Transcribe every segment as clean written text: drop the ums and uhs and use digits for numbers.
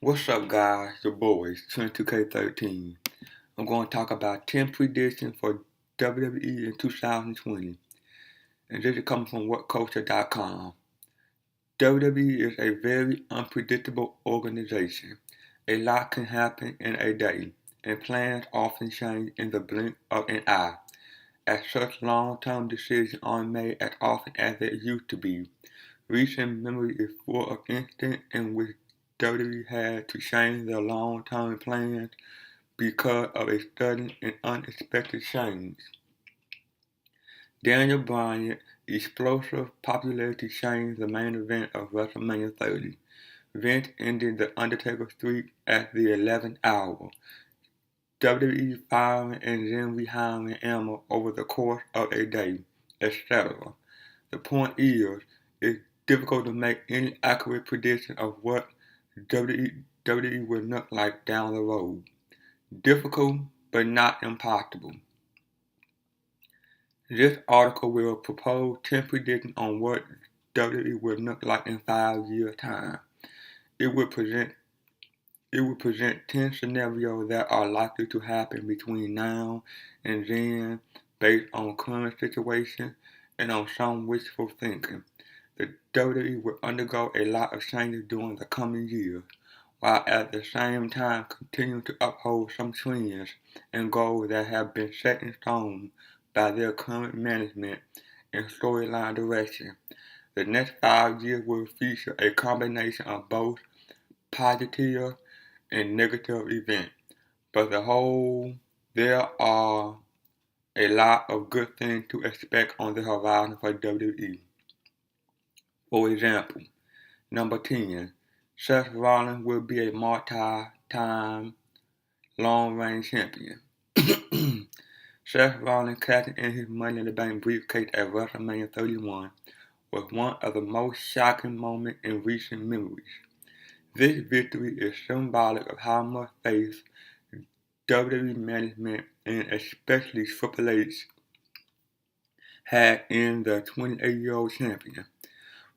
What's up, guys? Your boys, 22K13. I'm going to talk about 10 predictions for WWE in 2020. And this is coming from WhatCulture.com. WWE is a very unpredictable organization. A lot can happen in a day, and plans often change in the blink of an eye. As such, long-term decisions aren't made as often as they used to be. Recent memory is full of instances in which WWE had to change their long-term plans because of a sudden and unexpected change. Daniel Bryan's explosive popularity changed the main event of WrestleMania 30. Vince ended the Undertaker streak at the 11th hour. WWE firing and then rehiring Emma over the course of a day, etc. The point is, it's difficult to make any accurate prediction of what WWE will look like down the road. Difficult, but not impossible. This article will propose 10 predictions on what WWE will look like in 5 years' time. It will present 10 scenarios that are likely to happen between now and then based on current situation and on some wishful thinking. The WWE will undergo a lot of changes during the coming years, while at the same time continuing to uphold some trends and goals that have been set in stone by their current management and storyline direction. The next 5 years will feature a combination of both positive and negative events, but there are a lot of good things to expect on the horizon for WWE. For example, number 10, Seth Rollins will be a multi-time long-reign champion. Seth Rollins cashing in his Money in the Bank briefcase at WrestleMania 31 was one of the most shocking moments in recent memories. This victory is symbolic of how much faith WWE management and especially Triple H had in the 28-year-old champion.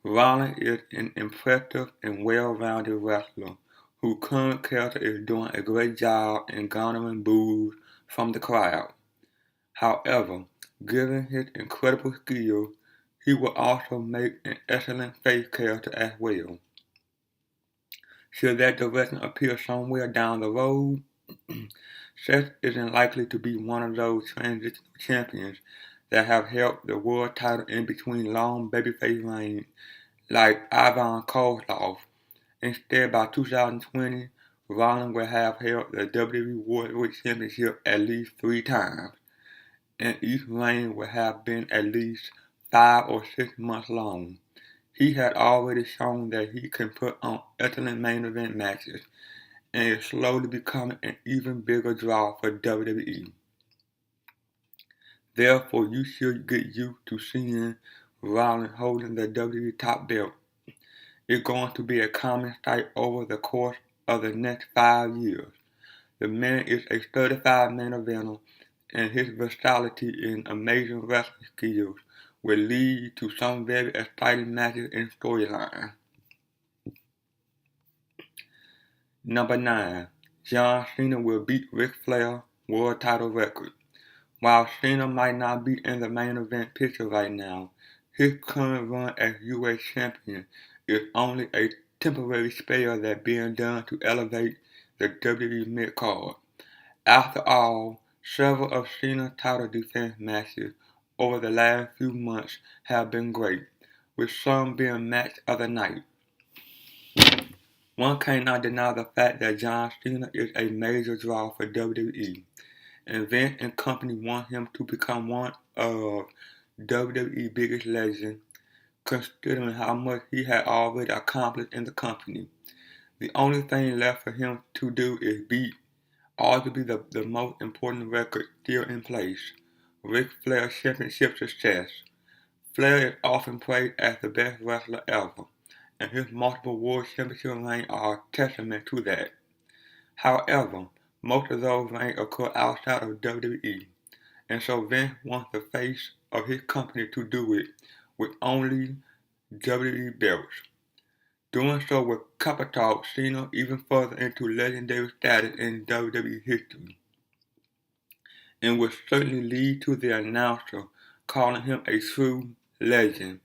Rollins is an impressive and well-rounded wrestler whose current character is doing a great job in garnering boos from the crowd. However, given his incredible skill, he will also make an excellent face character as well. Should that direction appear somewhere down the road, Seth isn't likely to be one of those transitional champions that have held the world title in between long babyface reigns like Ivan Koloff. Instead, by 2020, Rollins will have held the WWE World Championship at least 3 times, and each reign will have been at least 5 or 6 months long. He had already shown that he can put on excellent main event matches, and is slowly becoming an even bigger draw for WWE. Therefore, you should get used to seeing Rollins holding the WWE top belt. It's going to be a common sight over the course of the next 5 years. The man is a certified main eventer, and his versatility and amazing wrestling skills will lead to some very exciting matches and storylines. Number 9. John Cena will beat Ric Flair's world title record. While Cena might not be in the main event picture right now, his current run as U.S. champion is only a temporary spell that's being done to elevate the WWE mid-card. After all, several of Cena's title defense matches over the last few months have been great, with some being match of the night. One cannot deny the fact that John Cena is a major draw for WWE, and Vince and company want him to become one of WWE's biggest legends, considering how much he had already accomplished in the company. The only thing left for him to do is beat arguably the most important record still in place, Ric Flair's championship success. Flair is often praised as the best wrestler ever, and his multiple world championship reigns are a testament to that. However, most of those reigns occur outside of WWE, and so Vince wants the face of his company to do it with only WWE belts. Doing so would catapult Cena even further into legendary status in WWE history, and would certainly lead to the announcer calling him a true legend.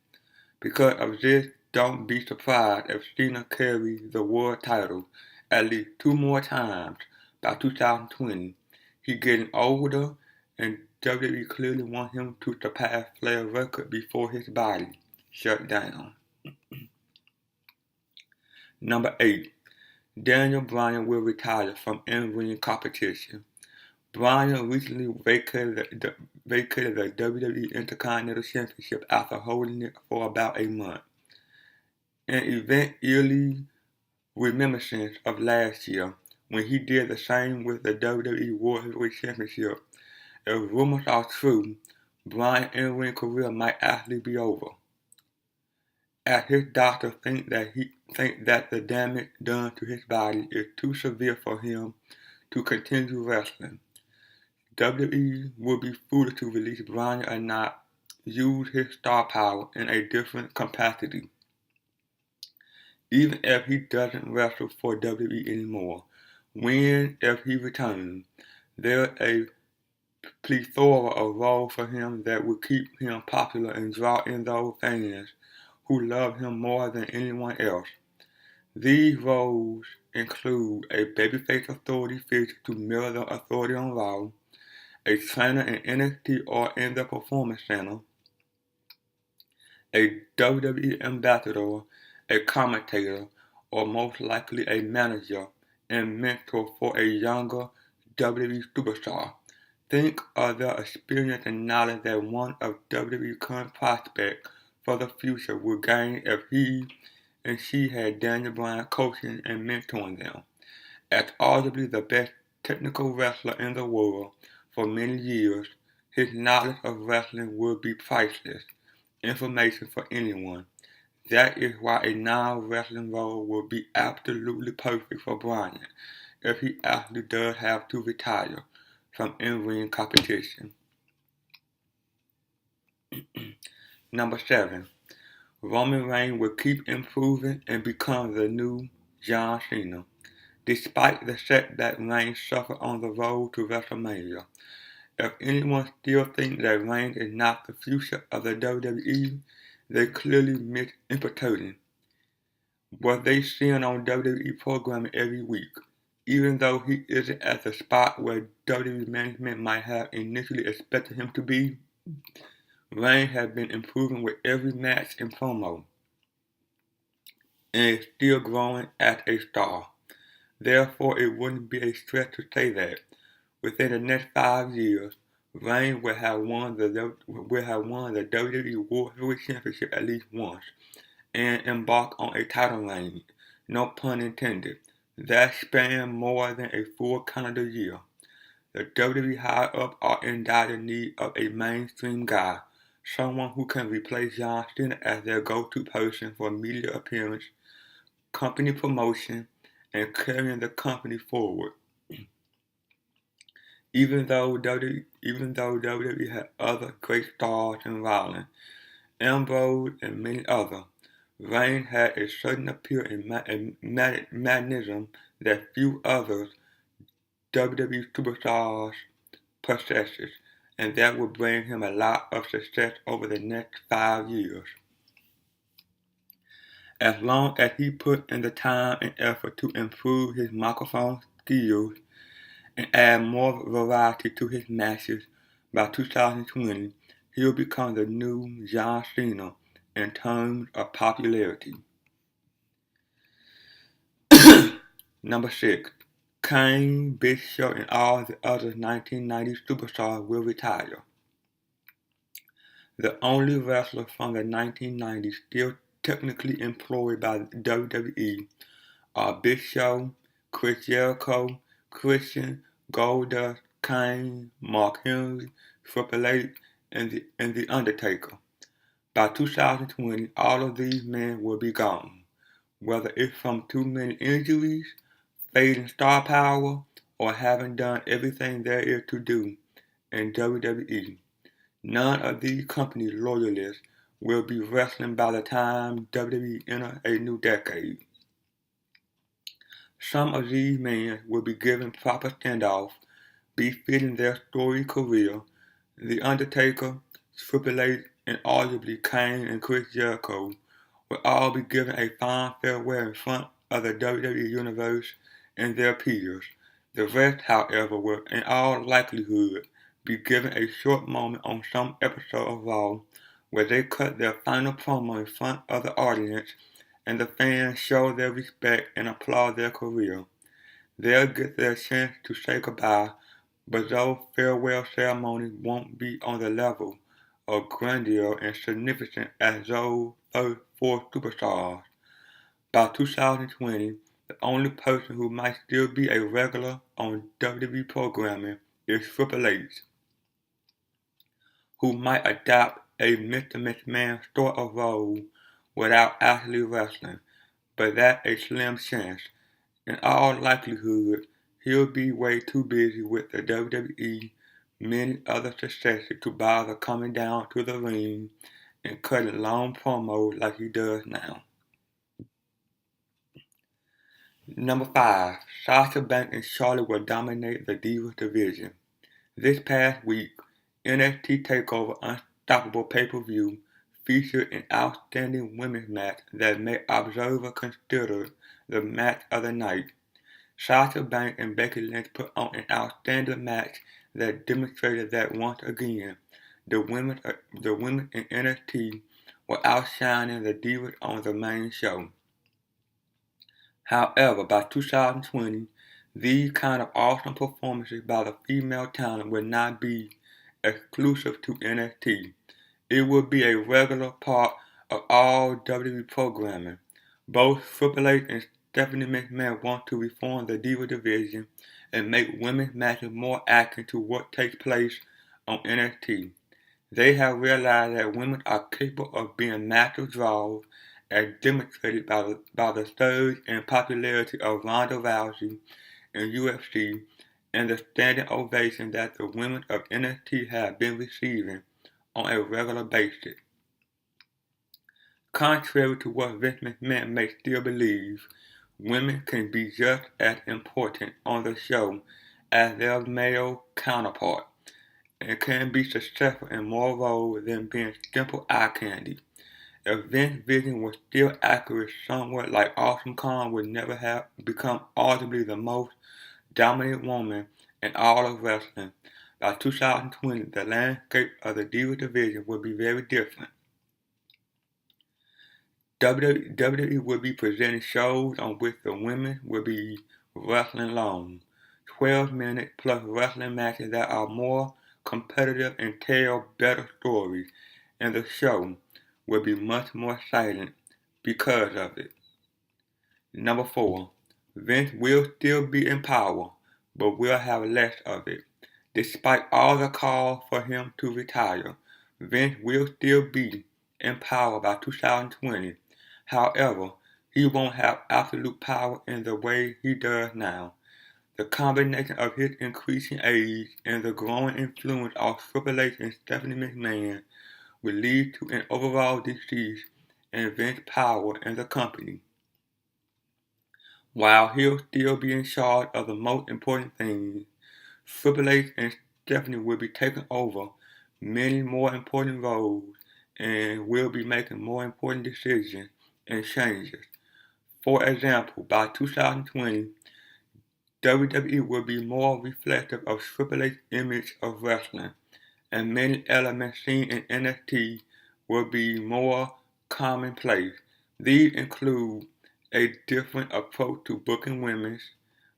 Because of this, don't be surprised if Cena carries the world title at least 2 more times by 2020. He's getting older, and WWE clearly want him to surpass Flair's record before his body shut down. Number 8. Daniel Bryan will retire from in-ring competition. Bryan recently vacated the WWE Intercontinental Championship after holding it for about a month. An event eerily reminiscent of last year, when he did the same with the WWE World Heavyweight Championship. If rumors are true, Bryan's in-ring career might actually be over, as his doctors think that the damage done to his body is too severe for him to continue wrestling. WWE would be foolish to release Bryan and not use his star power in a different capacity. Even if he doesn't wrestle for WWE anymore, if he returns, there's a plethora of roles for him that will keep him popular and draw in those fans who love him more than anyone else. These roles include a babyface authority figure to mirror the authority on Raw, a trainer in NXT or in the Performance Center, a WWE ambassador, a commentator, or most likely a manager and mentor for a younger WWE superstar. Think of the experience and knowledge that one of WWE's current prospects for the future would gain if he and she had Daniel Bryan coaching and mentoring them. As arguably the best technical wrestler in the world for many years, his knowledge of wrestling would be priceless information for anyone. That is why a non-wrestling role would be absolutely perfect for Bryan if he actually does have to retire from in-ring competition. Number 7. Roman Reigns will keep improving and become the new John Cena. Despite the setback Reigns suffered on the road to WrestleMania, if anyone still thinks that Reigns is not the future of the WWE, they clearly misinterpreting what they seeing on WWE programming every week. Even though he isn't at the spot where WWE management might have initially expected him to be, Reigns has been improving with every match and promo, and is still growing as a star. Therefore, it wouldn't be a stretch to say that within the next 5 years, Reigns will have won the WWE World Heavyweight Championship at least once, and embark on a title reign, no pun intended, that spanned more than a full calendar year. The WWE higher-ups are in dire need of a mainstream guy, someone who can replace John Cena as their go-to person for media appearance, company promotion, and carrying the company forward. Even though WWE had other great stars in Rollins, Ambrose, and many others, Reigns had a certain appeal and magnetism that few others WWE superstars possesses, and that would bring him a lot of success over the next 5 years. As long as he put in the time and effort to improve his microphone skills and add more variety to his matches, by 2020, he'll become the new John Cena in terms of popularity. Number 6. Kane, Big Show, and all the other 1990s superstars will retire. The only wrestlers from the 1990s still technically employed by WWE are Big Show, Chris Jericho, Christian, Goldust, Kane, Mark Henry, Triple H, and the Undertaker. By 2020, all of these men will be gone, whether it's from too many injuries, fading star power, or having done everything there is to do in WWE. None of these company loyalists will be wrestling by the time WWE enters a new decade. Some of these men will be given proper standoff, befitting their storied career. The Undertaker, Triple H, and arguably Kane and Chris Jericho will all be given a fine farewell in front of the WWE Universe and their peers. The rest, however, will in all likelihood be given a short moment on some episode of Raw where they cut their final promo in front of the audience and the fans show their respect and applaud their career. They'll get their chance to say goodbye, but those farewell ceremonies won't be on the level of grandeur and significance as those first four superstars. By 2020, the only person who might still be a regular on WWE programming is Triple H, who might adopt a Mr. McMahon sort of role without actually wrestling, but that's a slim chance. In all likelihood, he'll be way too busy with the WWE many other successes to bother coming down to the ring and cutting long promos like he does now. Number 5. Sasha Banks and Charlotte will dominate the Divas division. This past week, NXT TakeOver Unstoppable pay-per-view featured an outstanding women's match that made observers consider the match of the night. Sasha Banks and Becky Lynch put on an outstanding match that demonstrated that once again, the women in NXT were outshining the Divas on the main show. However, by 2020, these kind of awesome performances by the female talent will not be exclusive to NXT. It will be a regular part of all WWE programming. Both Triple H and Stephanie McMahon want to reform the Diva division and make women's matches more akin to what takes place on NXT. They have realized that women are capable of being massive draws, as demonstrated by the surge in popularity of Ronda Rousey in UFC and the standing ovation that the women of NXT have been receiving on a regular basis. Contrary to what Vince McMahon may still believe, women can be just as important on the show as their male counterpart, and can be successful in more roles than being simple eye candy. If Vince's vision was still accurate, someone like Awesome Kong would never have become arguably the most dominant woman in all of wrestling. By 2020, the landscape of the Diva division will be very different. WWE will be presenting shows on which the women will be wrestling long, 12-minute plus wrestling matches that are more competitive and tell better stories, and the show will be much more exciting because of it. Number 4. Vince will still be in power, but will have less of it. Despite all the calls for him to retire, Vince will still be in power by 2020. However, he won't have absolute power in the way he does now. The combination of his increasing age and the growing influence of Triple H and Stephanie McMahon will lead to an overall decrease in Vince's power in the company. While he'll still be in charge of the most important things, Triple H and Stephanie will be taking over many more important roles and will be making more important decisions and changes. For example, by 2020, WWE will be more reflective of Triple H's image of wrestling, and many elements seen in NXT will be more commonplace. These include a different approach to booking women,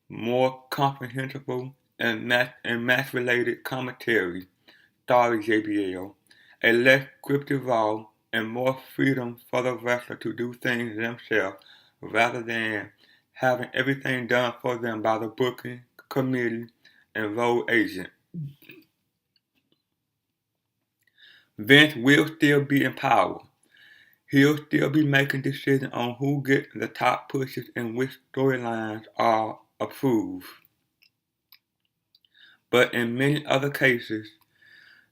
more comprehensible and match-related commentary, starring JBL, a less scripted Raw, and more freedom for the wrestler to do things themselves rather than having everything done for them by the booking committee and road agent. Vince will still be in power. He'll still be making decisions on who gets the top pushes and which storylines are approved. But in many other cases,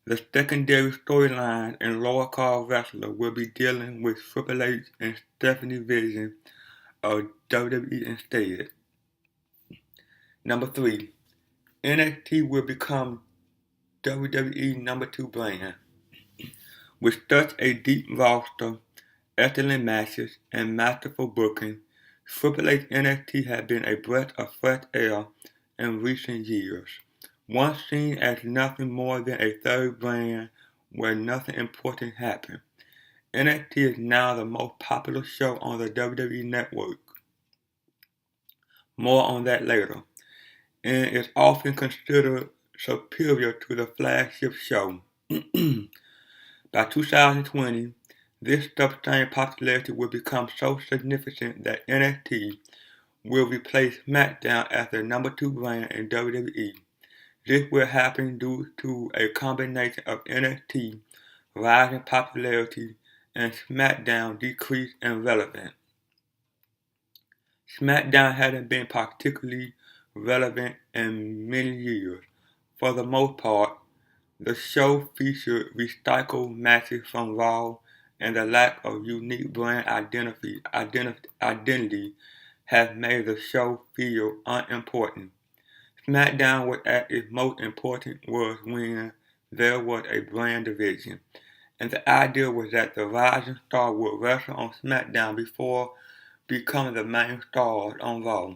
the secondary storylines and lower card wrestlers will be dealing with Triple H and Stephanie's vision of WWE instead. Number 3, NXT will become WWE number 2 brand. With such a deep roster, excellent matches, and masterful booking, Triple H NXT has been a breath of fresh air in recent years. Once seen as nothing more than a third brand where nothing important happened, NXT is now the most popular show on the WWE Network. More on that later. And is often considered superior to the flagship show. By 2020, this sustained popularity will become so significant that NXT will replace SmackDown as the number 2 brand in WWE. This will happen due to a combination of NXT rising popularity and SmackDown decrease in relevance. SmackDown hasn't been particularly relevant in many years. For the most part, the show featured recycled matches from Raw, and the lack of unique brand identity has made the show feel unimportant. SmackDown was at its most important was when there was a brand division, and the idea was that the rising star would wrestle on SmackDown before becoming the main stars on Raw.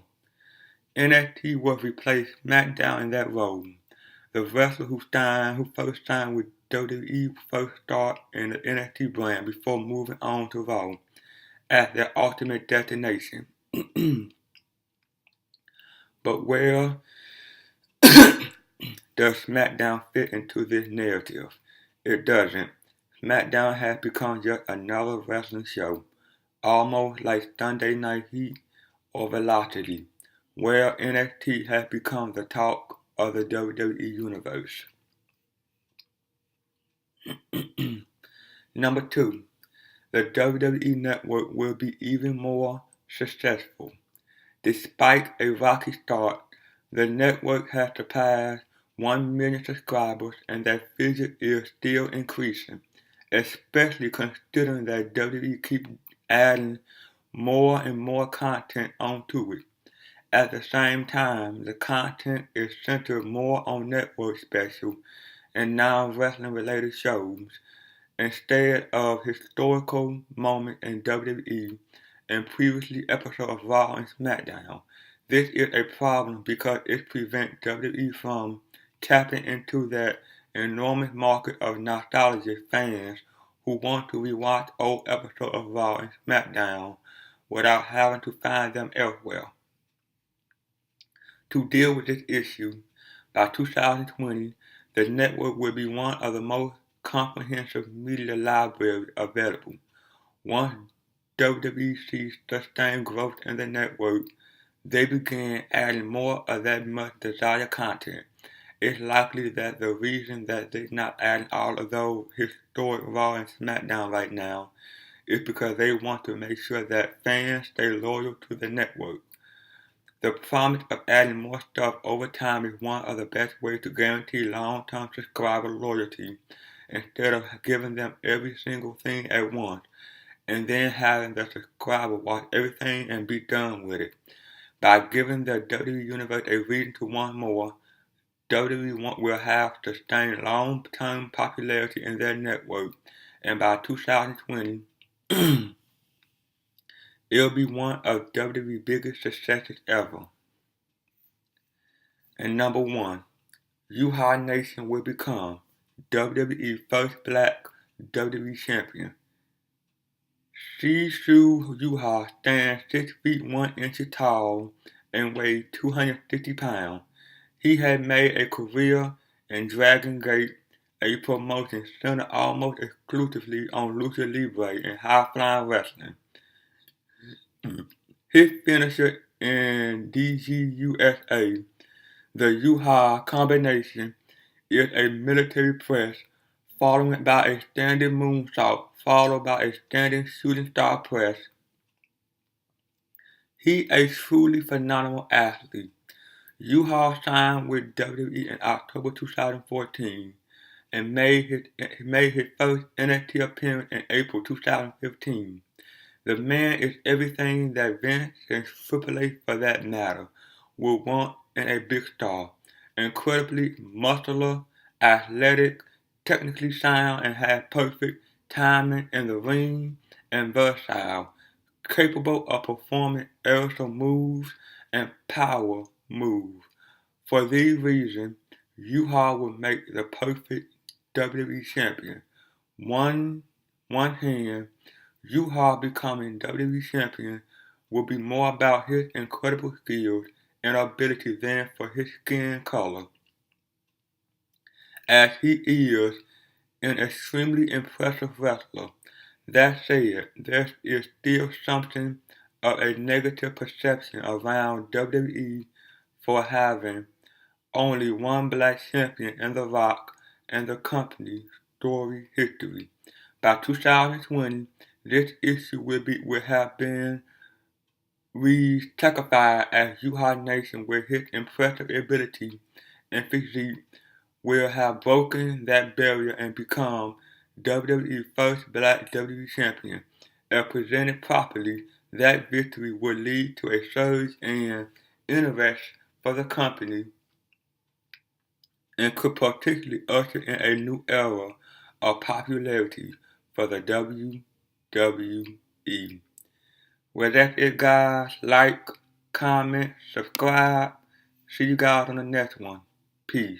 NXT was replaced SmackDown in that role. The wrestler who first signed with WWE first started in the NXT brand before moving on to Raw as their ultimate destination. But where does SmackDown fit into this narrative? It doesn't. SmackDown has become just another wrestling show, almost like Sunday Night Heat or Velocity, where NXT has become the talk of the WWE Universe. Number 2, the WWE Network will be even more successful. Despite a rocky start, the network has surpassed 1 million subscribers and that figure is still increasing, especially considering that WWE keeps adding more and more content onto it. At the same time, the content is centered more on network special and non-wrestling related shows instead of historical moments in WWE and previously episodes of Raw and SmackDown. This is a problem because it prevents WWE from tapping into that enormous market of nostalgia fans who want to rewatch old episodes of Raw and SmackDown without having to find them elsewhere. To deal with this issue, by 2020, the network will be one of the most comprehensive media libraries available. Once WWE sees sustained growth in the network, they began adding more of that much desired content. It's likely that the reason that they're not adding all of those historic Raw and SmackDown right now is because they want to make sure that fans stay loyal to the network. The promise of adding more stuff over time is one of the best ways to guarantee long-term subscriber loyalty instead of giving them every single thing at once and then having the subscriber watch everything and be done with it. By giving the WWE Universe a reason to want more, WWE will have sustained long-term popularity in their network, and by 2020, it'll be one of WWE's biggest successes ever. And number 1, Yuha Nation will become WWE's first black WWE champion. Shishu Yuha stands 6 feet 1 inch tall and weighs 250 pounds. He has made a career in Dragon Gate, a promotion centered almost exclusively on lucha libre and high-flying wrestling. His finisher in DGUSA, the Yuha combination, is a military press, followed by a standing moonsault, followed by a standing shooting star press. He a truly phenomenal athlete. Yuha signed with WWE in October 2014 and made his first NXT appearance in April 2015. The man is everything that Vince and Triple H for that matter would want in a big star. Incredibly muscular, athletic, technically sound, and have perfect timing in the ring, and versatile, capable of performing aerial moves and power moves. For these reasons, Yuha would make the perfect WWE champion. One hand, Yuha becoming WWE champion will be more about his incredible skills and ability than for his skin color, as he is an extremely impressive wrestler. That said, there is still something of a negative perception around WWE for having only one black champion in The Rock and the company's story history. By 2020, this issue will have been re-sacrificed as Yuha Nation with his impressive ability and physique will have broken that barrier and become WWE's first black WWE champion. If presented properly, that victory would lead to a surge in interest for the company and could particularly usher in a new era of popularity for the WWE. Well, that's it, guys. Like, comment, subscribe. See you guys on the next one. Peace.